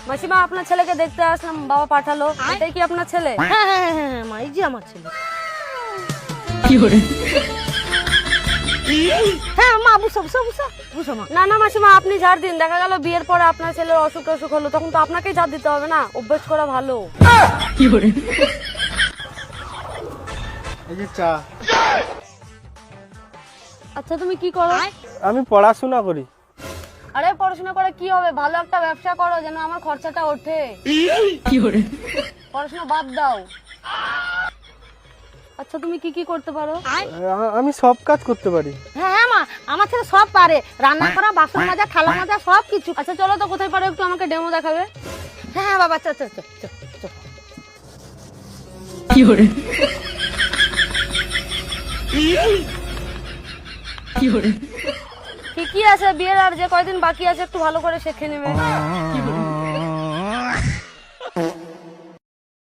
মাসিমা, আপনার ছেলেকে দেখতে আসলাম, বাবা পাঠালো। এটাই কি আপনার ছেলে? হ্যাঁ হ্যাঁ হ্যাঁ হ্যাঁ মা, এই যে আমার ছেলে। হ্যাঁ মা, বুঝো বুঝো বুঝো বুঝো মা। না না মাসিমা, আপনি ঝাড় দিন। দেখা গেল বিয়ের পরে আপনার ছেলের অসুখ টসুখ হলো, তখন তো আপনাকেই ঝাড় দিতে হবে না? অভ্যেস করা ভালো। এই যে চা। আচ্ছা, তুমি কি করো? আমি পড়াশোনা করি। আরে পড়াশোনা করে কি হবে? ভালো একটা ব্যবসা করো, যেন আমার খরচাটা ওঠে। পড়াশোনা বাদ দাও। আচ্ছা, তুমি কি কি করতে পারো? আমি সব কাজ করতে পারি। হ্যাঁ হ্যাঁ মা, আমার ছেলে সব পারে, রান্না করা, বাসন মাজা, থালা মাজা, সব কিছু। আচ্ছা চলো তো, কোথায় পারো একটু আমাকে ডেমো দেখাবে? হ্যাঁ হ্যাঁ বাবা, চল চল চল চল চল। ঠিকই আছে, বিয়ের আর যে কয়দিন বাকি আছে একটু ভালো করে শেখে নেবে।